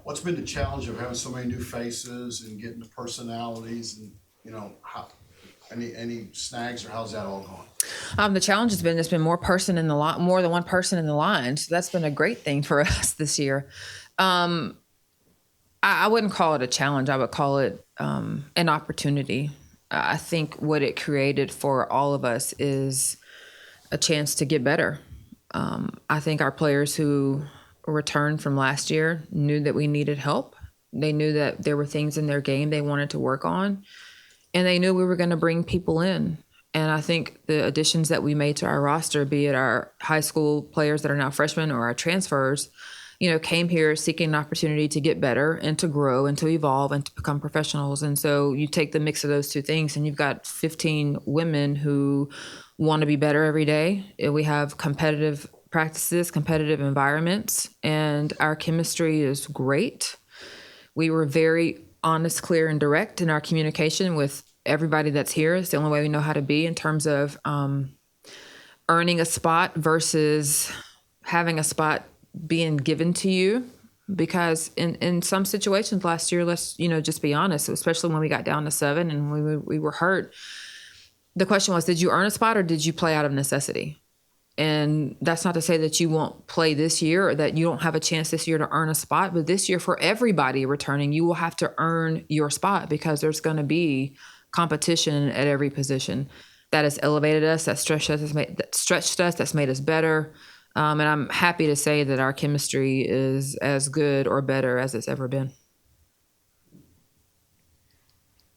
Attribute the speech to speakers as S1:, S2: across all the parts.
S1: what's been the challenge of having so many new faces and getting the personalities and, how, any snags, or how's that all going?
S2: The challenge has been there's been more than one person in the line. So that's been a great thing for us this year. I wouldn't call it a challenge. I would call it an opportunity. I think what it created for all of us is a chance to get better. I think our players who returned from last year knew that we needed help. They knew that there were things in their game they wanted to work on, and they knew we were going to bring people in. And I think the additions that we made to our roster, be it our high school players that are now freshmen or our transfers, came here seeking an opportunity to get better and to grow and to evolve and to become professionals. And so you take the mix of those two things and you've got 15 women who want to be better every day. We have competitive practices, competitive environments, and our chemistry is great. We were very honest, clear, and direct in our communication with everybody that's here. It's the only way we know how to be in terms of earning a spot versus having a spot being given to you. Because in some situations last year, let's just be honest, especially when we got down to 7 and we were hurt, the question was, did you earn a spot or did you play out of necessity? And that's not to say that you won't play this year or that you don't have a chance this year to earn a spot. But this year, for everybody returning, you will have to earn your spot because there's going to be competition at every position. That has elevated us, that stretched us, that's made us better. And I'm happy to say that our chemistry is as good or better as it's ever been.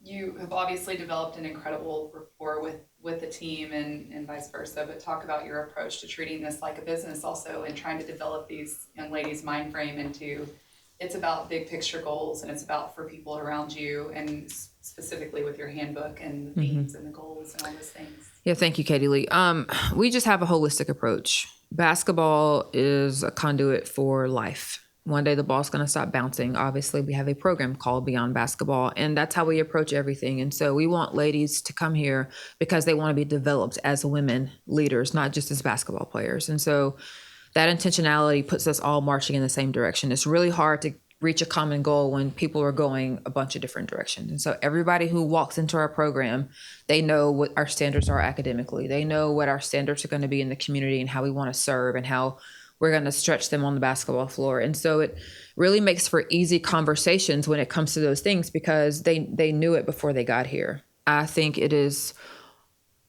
S3: You have obviously developed an incredible rapport with the team and vice versa, but talk about your approach to treating this like a business also and trying to develop these young ladies' mind frame into it's about big picture goals and it's about for people around you and specifically with your handbook and the themes and the goals and all those things.
S2: Yeah, thank you, Katie Lee. We just have a holistic approach. Basketball is a conduit for life. One day the ball's going to stop bouncing. Obviously, we have a program called Beyond Basketball, and that's how we approach everything. And so we want ladies to come here because they want to be developed as women leaders, not just as basketball players. And so that intentionality puts us all marching in the same direction. It's really hard to reach a common goal when people are going a bunch of different directions. And so everybody who walks into our program, they know what our standards are academically. They know what our standards are going to be in the community and how we want to serve and how we're going to stretch them on the basketball floor. And so it really makes for easy conversations when it comes to those things because they knew it before they got here. I think it is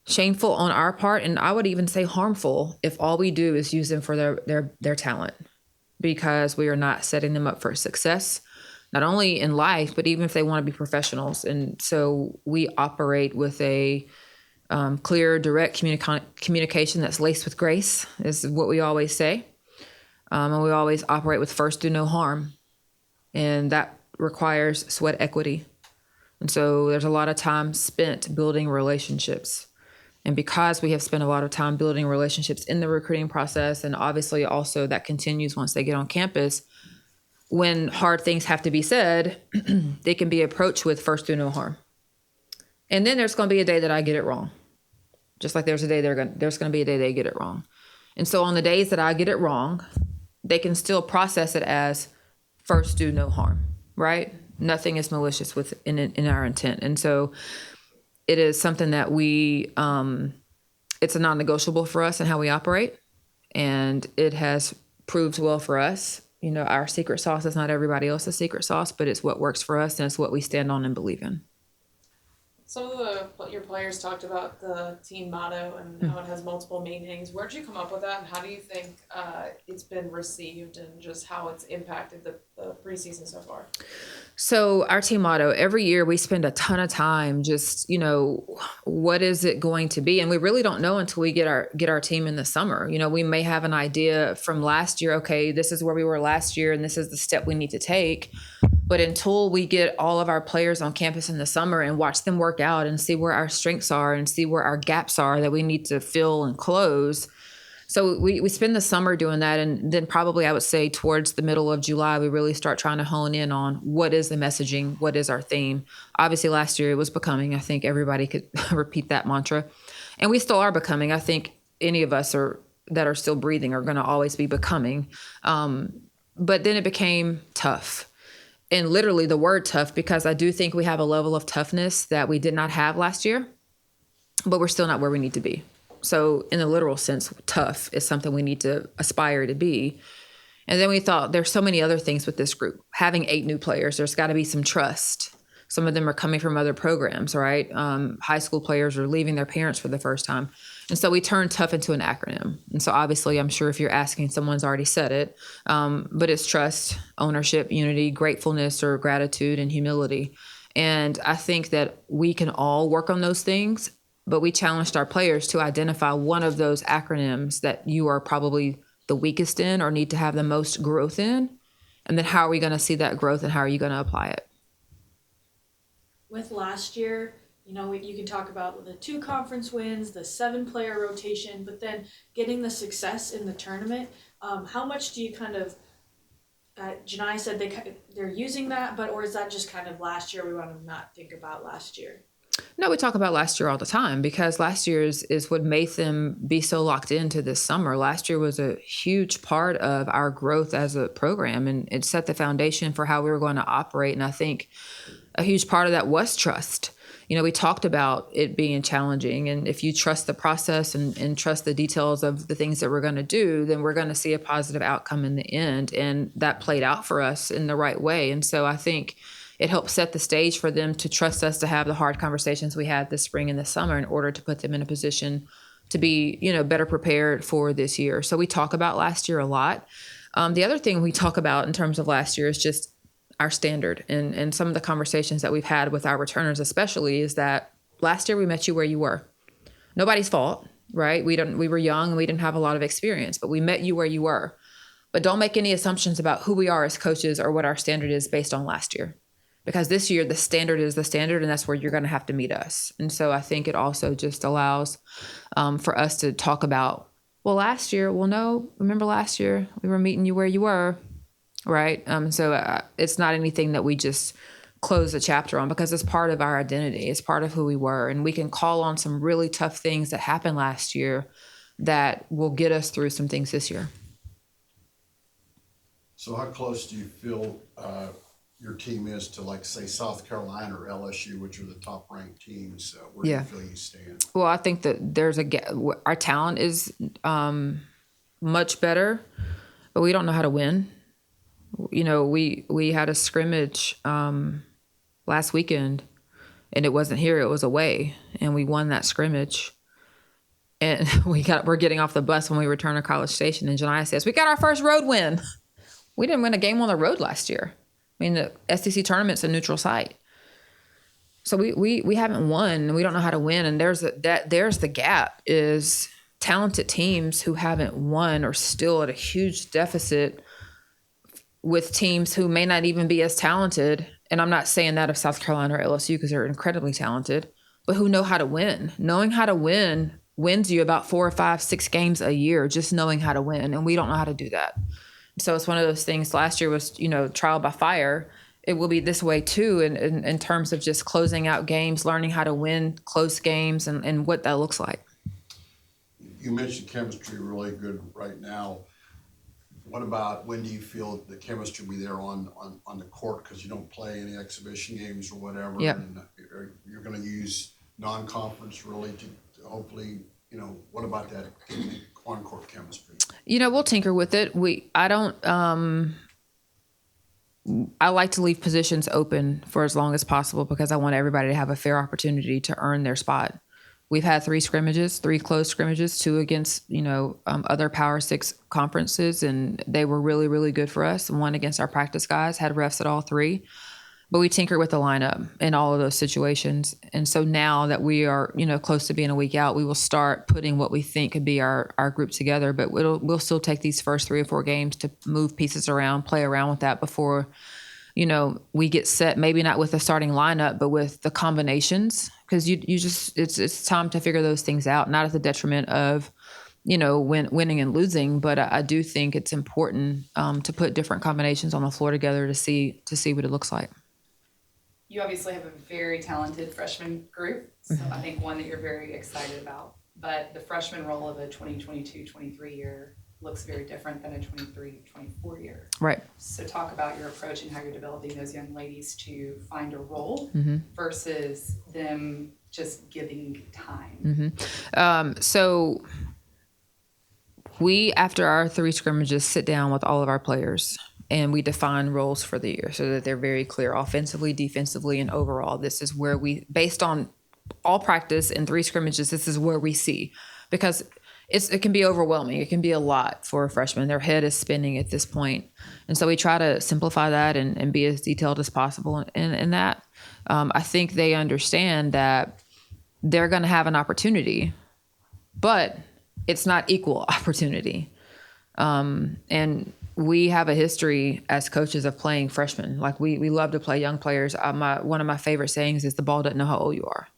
S2: shameful on our part, and I would even say harmful, if all we do is use them for their talent, because we are not setting them up for success, not only in life, but even if they want to be professionals. And so we operate with a clear, direct communication that's laced with grace, is what we always say. And we always operate with first do no harm. And that requires sweat equity. And so there's a lot of time spent building relationships. And because we have spent a lot of time building relationships in the recruiting process, and obviously also that continues once they get on campus, when hard things have to be said, they can be approached with first do no harm. And then there's going to be a day that I get it wrong. Just like there's going to be a day they get it wrong. And so on the days that I get it wrong, they can still process it as first do no harm, right? Nothing is malicious in our intent. And so it is something that it's a non-negotiable for us in how we operate. And it has proved well for us. Our secret sauce is not everybody else's secret sauce, but it's what works for us and it's what we stand on and believe in.
S4: Some of your players talked about the team motto and how it has multiple meanings. Where did you come up with that, and how do you think it's been received and just how it's impacted the preseason so far?
S2: So our team motto, every year we spend a ton of time just, what is it going to be? And we really don't know until we get our team in the summer. We may have an idea from last year, okay, this is where we were last year and this is the step we need to take. But until we get all of our players on campus in the summer and watch them work out and see where our strengths are and see where our gaps are that we need to fill and close. So we spend the summer doing that. And then probably I would say towards the middle of July, we really start trying to hone in on what is the messaging, what is our theme. Obviously last year it was becoming. I think everybody could repeat that mantra. And we still are becoming. I think any of us that are still breathing are going to always be becoming. But then it became tough. and literally the word tough, because I do think we have a level of toughness that we did not have last year, but we're still not where we need to be. So in the literal sense, tough is something we need to aspire to be. And then we thought there's so many other things with this group. Having 8 new players, there's got to be some trust. Some of them are coming from other programs, right? High school players are leaving their parents for the first time. And so we turned tough into an acronym. And so obviously, I'm sure if you're asking, someone's already said it, but it's trust, ownership, unity, gratefulness or gratitude, and humility. And I think that we can all work on those things, but we challenged our players to identify one of those acronyms that you are probably the weakest in or need to have the most growth in. And then how are we going to see that growth and how are you going to apply it?
S5: With last year, you can talk about the 2 conference wins, the 7-player rotation, but then getting the success in the tournament. How much do you kind of, Jani said they're using that, or is that just kind of last year we want to not think about last year?
S2: No, we talk about last year all the time because last year is what made them be so locked into this summer. Last year was a huge part of our growth as a program, and it set the foundation for how we were going to operate. And I think a huge part of that was trust. We talked about it being challenging, and if you trust the process and trust the details of the things that we're going to do, then we're going to see a positive outcome in the end. And that played out for us in the right way. And so I think it helped set the stage for them to trust us to have the hard conversations we had this spring and this summer in order to put them in a position to be, better prepared for this year. So we talk about last year a lot. The other thing we talk about in terms of last year is just our standard, and some of the conversations that we've had with our returners especially is that last year we met you where you were. Nobody's fault, right? We were young and we didn't have a lot of experience, but we met you where you were. But don't make any assumptions about who we are as coaches or what our standard is based on last year. Because this year the standard is the standard, and that's where you're going to have to meet us. And so I think it also just allows for us to talk about, well, last year, no, remember last year we were meeting you where you were. Right. So it's not anything that we just close a chapter on because it's part of our identity. It's part of who we were. And we can call on some really tough things that happened last year that will get us through some things this year.
S1: So how close do you feel your team is to, like, say, South Carolina or LSU, which are the top ranked teams? Where do you feel you stand?
S2: Well, I think that there's our talent is much better, but we don't know how to win. We had a scrimmage last weekend, and it wasn't here, it was away, and we won that scrimmage. And we're getting off the bus when we return to College Station, and Jani says, we got our first road win. We didn't win a game on the road last year. I mean, the SEC tournament's a neutral site. So we haven't won, and we don't know how to win. And there's the gap is talented teams who haven't won are still at a huge deficit with teams who may not even be as talented. And I'm not saying that of South Carolina or LSU because they're incredibly talented, but who know how to win. Knowing how to win wins you about 4 or 5, 6 games a year, just knowing how to win. And we don't know how to do that. So it's one of those things. Last year was, trial by fire. It will be this way too in terms of just closing out games, learning how to win close games and what that looks like.
S1: You mentioned chemistry really good right now. What about when do you feel the chemistry will be there on the court because you don't play any exhibition games or whatever?
S2: Yep.
S1: And you're going to use non-conference really to hopefully, what about that on-court chemistry?
S2: We'll tinker with it. I like to leave positions open for as long as possible because I want everybody to have a fair opportunity to earn their spot. We've had 3 closed scrimmages, 2 against, other Power 6 conferences, and they were really, really good for us. And 1 against our practice guys, had refs at all 3. But we tinker with the lineup in all of those situations. And so now that we are, close to being a week out, we will start putting what we think could be our group together. But we'll still take these first 3 or 4 games to move pieces around, play around with that before, we get set, maybe not with the starting lineup, but with the combinations. Because it's time to figure those things out, not at the detriment of, winning and losing. But I do think it's important to put different combinations on the floor together to see what it looks like.
S3: You obviously have a very talented freshman group, so I think one that you're very excited about. But the freshman role of a 2022-23 year looks very different than a 23, 24 year.
S2: Right.
S3: So talk about your approach and how you're developing those young ladies to find a role versus them just giving time.
S2: So we, after our 3 scrimmages, sit down with all of our players and we define roles for the year so that they're very clear offensively, defensively, and overall. This is where we, based on all practice and 3 scrimmages, this is where we see, because it can be overwhelming. It can be a lot for a freshman. Their head is spinning at this point. And so we try to simplify that and be as detailed as possible in that. I think they understand that they're going to have an opportunity, but it's not equal opportunity. And we have a history as coaches of playing freshmen. Like we love to play young players. One of my favorite sayings is the ball doesn't know how old you are.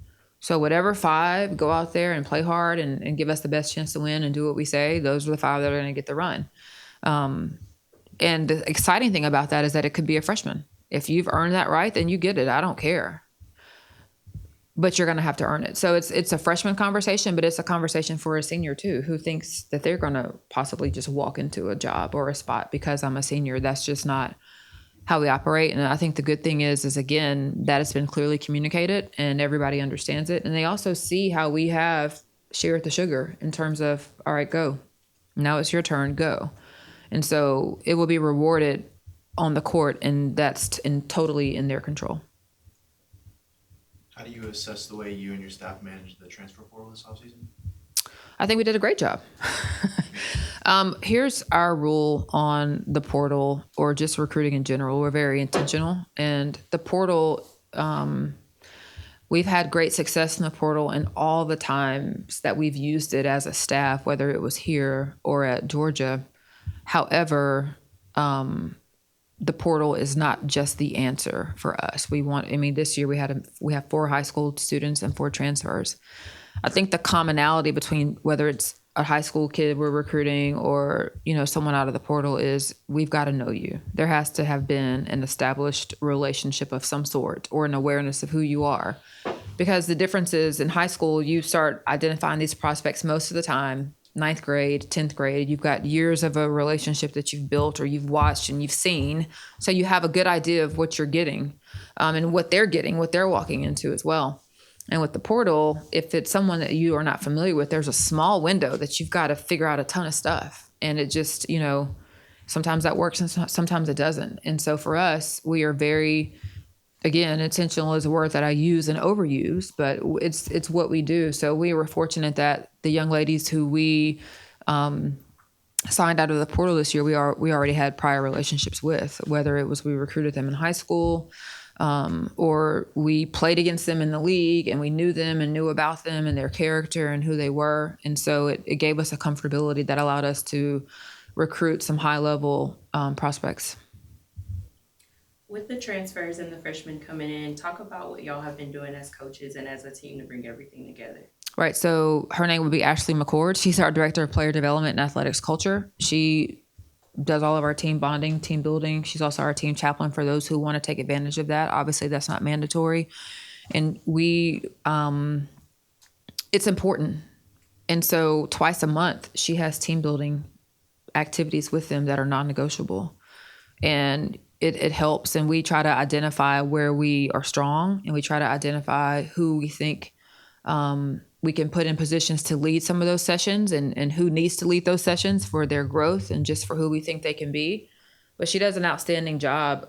S2: So whatever 5, go out there and play hard and give us the best chance to win and do what we say. Those are the 5 that are going to get the run. And the exciting thing about that is that it could be a freshman. If you've earned that right, then you get it. I don't care. But you're going to have to earn it. So it's a freshman conversation, but it's a conversation for a senior too, who thinks that they're going to possibly just walk into a job or a spot because I'm a senior. That's just not how we operate. And I think the good thing is again, that it's been clearly communicated and everybody understands it. And they also see how we have shared the sugar in terms of, all right, go. Now it's your turn, go. And so it will be rewarded on the court, and that's totally in their control.
S6: How do you assess the way you and your staff managed the transfer portal this offseason?
S2: I think we did a great job. Here's our rule on the portal or just recruiting in general. We're very intentional. And the portal, we've had great success in the portal and all the times that we've used it as a staff, whether it was here or at Georgia. However, the portal is not just the answer for us. This year we have 4 high school students and 4 transfers. I think the commonality between whether it's a high school kid we're recruiting or, someone out of the portal is we've got to know you. There has to have been an established relationship of some sort or an awareness of who you are. Because the difference is in high school, you start identifying these prospects most of the time, 9th grade, 10th grade, you've got years of a relationship that you've built or you've watched and you've seen. So you have a good idea of what you're getting and what they're getting, what they're walking into as well. And with the portal, if it's someone that you are not familiar with, there's a small window that you've got to figure out a ton of stuff. And it just, sometimes that works and sometimes it doesn't. And so for us, we are very, again, intentional is a word that I use and overuse, but it's what we do. So we were fortunate that the young ladies who we signed out of the portal this year, we already had prior relationships with, whether it was we recruited them in high school, or we played against them in the league and we knew them and knew about them and their character and who they were. And so it gave us a comfortability that allowed us to recruit some high-level prospects.
S7: With the transfers and the freshmen coming in, talk about what y'all have been doing as coaches and as a team to bring everything together.
S2: Right. So her name would be Ashley McCord. She's our director of player development and athletics culture. She does all of our team bonding, team building. She's also our team chaplain for those who want to take advantage of that. Obviously, that's not mandatory. And it's important. And so twice a month, she has team building activities with them that are non-negotiable. And it helps. And we try to identify where we are strong and we try to identify who we think we can put in positions to lead some of those sessions and who needs to lead those sessions for their growth and just for who we think they can be. But she does an outstanding job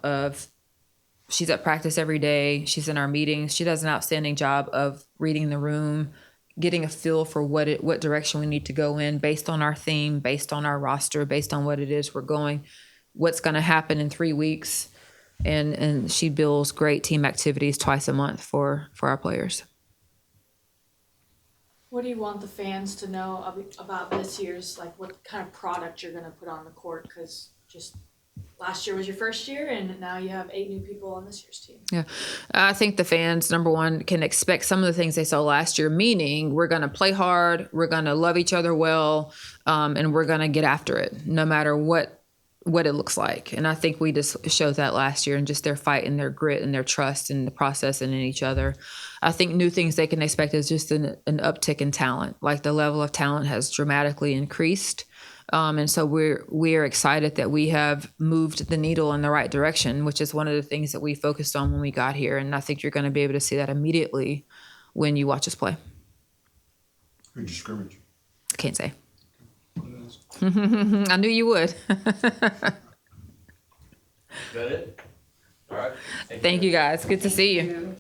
S2: she's at practice every day. She's in our meetings. She does an outstanding job of reading the room, getting a feel for what direction we need to go in based on our theme, based on our roster, based on what it is we're going, what's going to happen in 3 weeks. And she builds great team activities twice a month for our players.
S5: What do you want the fans to know about this year's, what kind of product you're going to put on the court? Because just last year was your first year, and now you have 8 new people on this year's team.
S2: Yeah. I think the fans, number one, can expect some of the things they saw last year, meaning we're going to play hard, we're going to love each other well, and we're going to get after it, no matter what it looks like. And I think we just showed that last year and just their fight and their grit and their trust in the process and in each other. I think new things they can expect is just an uptick in talent. Like the level of talent has dramatically increased. And so we're excited that we have moved the needle in the right direction, which is one of the things that we focused on when we got here. And I think you're going to be able to see that immediately when you watch us play.
S1: Who'd you scrimmage?
S2: Can't say. I knew you would.
S8: Is that it? All right.
S2: Thank you guys. Good to see you.